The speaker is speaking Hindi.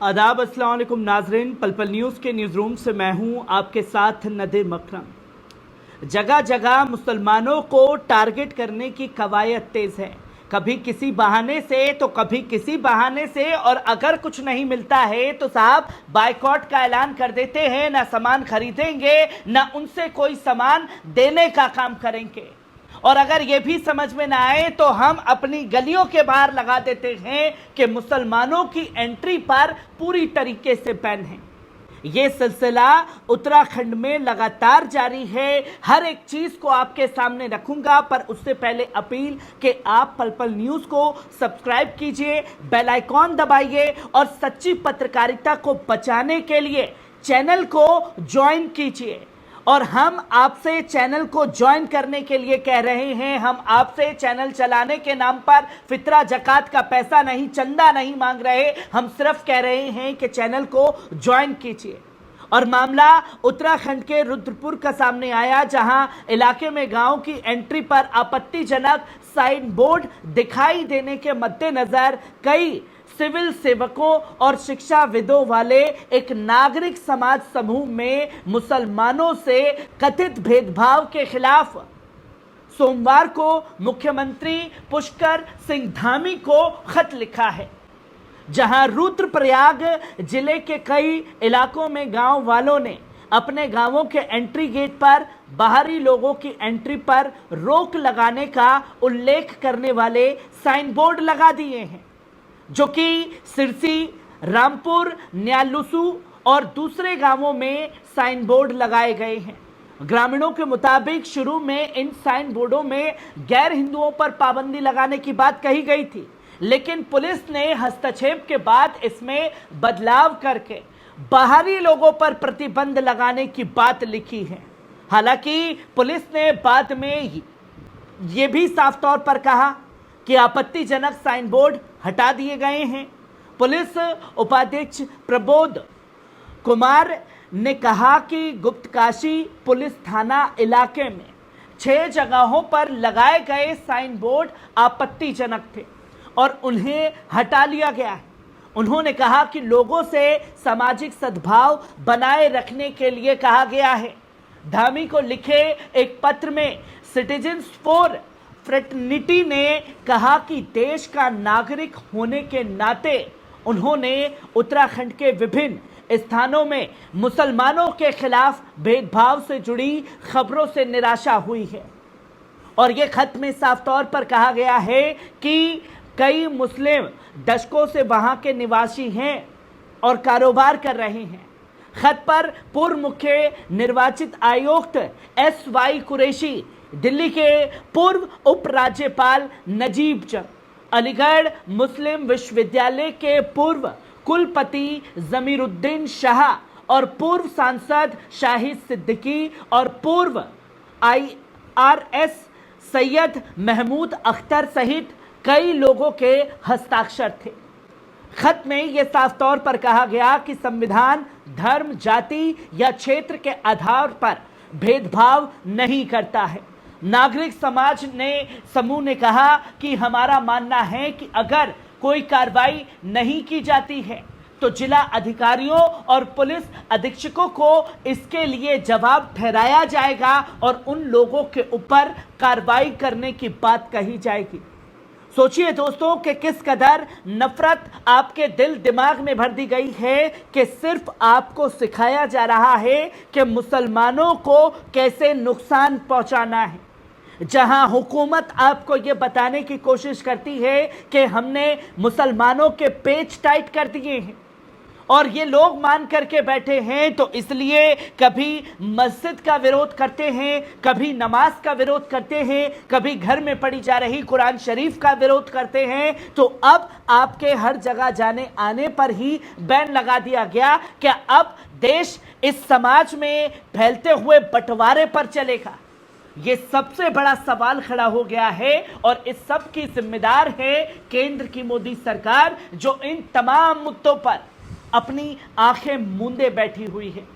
आदाब, अस्सलाम वालेकुम नाजरीन। पल पल न्यूज़ के न्यूज़ रूम से मैं हूं आपके साथ नदीम अकरम। जगह जगह मुसलमानों को टारगेट करने की कवायद तेज़ है, कभी किसी बहाने से तो कभी किसी बहाने से, और अगर कुछ नहीं मिलता है तो साहब बायकॉट का ऐलान कर देते हैं। ना सामान खरीदेंगे, ना उनसे कोई सामान देने का काम करेंगे। और अगर ये भी समझ में ना आए तो हम अपनी गलियों के बाहर लगा देते हैं कि मुसलमानों की एंट्री पर पूरी तरीके से बैन है। ये सिलसिला उत्तराखंड में लगातार जारी है। हर एक चीज को आपके सामने रखूंगा, पर उससे पहले अपील कि आप पल पल न्यूज को सब्सक्राइब कीजिए, बेल आइकॉन दबाइए और सच्ची पत्रकारिता को बचाने के लिए चैनल को ज्वाइन कीजिए। और हम आपसे चैनल को ज्वाइन करने के लिए कह रहे हैं, हम आपसे चैनल चलाने के नाम पर फितरा जकात का पैसा नहीं, चंदा नहीं मांग रहे। हम सिर्फ कह रहे हैं कि चैनल को ज्वाइन कीजिए। और मामला उत्तराखंड के रुद्रपुर का सामने आया, जहां इलाके में गांव की एंट्री पर आपत्तिजनक साइन बोर्ड दिखाई देने के मद्देनजर कई सिविल सेवकों और शिक्षाविदों वाले एक नागरिक समाज समूह में मुसलमानों से कथित भेदभाव के खिलाफ सोमवार को मुख्यमंत्री पुष्कर सिंह धामी को खत लिखा है। जहां रुद्रप्रयाग जिले के कई इलाकों में गांव वालों ने अपने गांवों के एंट्री गेट पर बाहरी लोगों की एंट्री पर रोक लगाने का उल्लेख करने वाले साइन बोर्ड लगा दिए हैं, जो कि सिरसी, रामपुर, न्यालुसु और दूसरे गांवों में साइन बोर्ड लगाए गए हैं। ग्रामीणों के मुताबिक शुरू में इन साइन बोर्डों में गैर हिंदुओं पर पाबंदी लगाने की बात कही गई थी, लेकिन पुलिस ने हस्तक्षेप के बाद इसमें बदलाव करके बाहरी लोगों पर प्रतिबंध लगाने की बात लिखी है। हालांकि पुलिस ने बाद में ये भी साफ तौर पर कहा कि आपत्तिजनक साइन बोर्ड हटा दिए गए हैं। पुलिस उपाध्यक्ष प्रबोध कुमार ने कहा कि गुप्तकाशी पुलिस थाना इलाके में 6 जगहों पर लगाए गए साइन बोर्ड आपत्तिजनक थे और उन्हें हटा लिया गया है। उन्होंने कहा कि लोगों से सामाजिक सद्भाव बनाए रखने के लिए कहा गया है। धामी को लिखे एक पत्र में सिटीजन्स फॉर फ्रेटर्निटी ने कहा कि देश का नागरिक होने के नाते उन्होंने उत्तराखंड के विभिन्न स्थानों में मुसलमानों के खिलाफ भेदभाव से जुड़ी खबरों से निराशा हुई है। और ये खत में साफ तौर पर कहा गया है कि कई मुस्लिम दशकों से वहां के निवासी हैं और कारोबार कर रहे हैं। खत पर पूर्व मुख्य निर्वाचित आयुक्त SY कुरैशी, दिल्ली के पूर्व उपराज्यपाल नजीब जंग, अलीगढ़ मुस्लिम विश्वविद्यालय के पूर्व कुलपति जमीरुद्दीन शाह और पूर्व सांसद शाहिद सिद्दीकी और पूर्व IRS सैयद महमूद अख्तर सहित कई लोगों के हस्ताक्षर थे। खत में यह साफ तौर पर कहा गया कि संविधान धर्म, जाति या क्षेत्र के आधार पर भेदभाव नहीं करता है। नागरिक समाज ने समूह ने कहा कि हमारा मानना है कि अगर कोई कार्रवाई नहीं की जाती है तो जिला अधिकारियों और पुलिस अधीक्षकों को इसके लिए जवाब ठहराया जाएगा और उन लोगों के ऊपर कार्रवाई करने की बात कही जाएगी। सोचिए दोस्तों कि किस कदर नफरत आपके दिल दिमाग में भर दी गई है कि सिर्फ आपको सिखाया जा रहा है कि मुसलमानों को कैसे नुकसान पहुंचाना है, जहां हुकूमत आपको यह बताने की कोशिश करती है कि हमने मुसलमानों के पेच टाइट कर दिए हैं और ये लोग मान करके बैठे हैं, तो इसलिए कभी मस्जिद का विरोध करते हैं, कभी नमाज का विरोध करते हैं, कभी घर में पढ़ी जा रही कुरान शरीफ का विरोध करते हैं। तो अब आपके हर जगह जाने आने पर ही बैन लगा दिया गया। क्या अब देश इस समाज में फैलते हुए बंटवारे पर चलेगा? ये सबसे बड़ा सवाल खड़ा हो गया है और इस सब की जिम्मेदार है केंद्र की मोदी सरकार, जो इन तमाम मुद्दों पर अपनी आंखें मूंदे बैठी हुई है।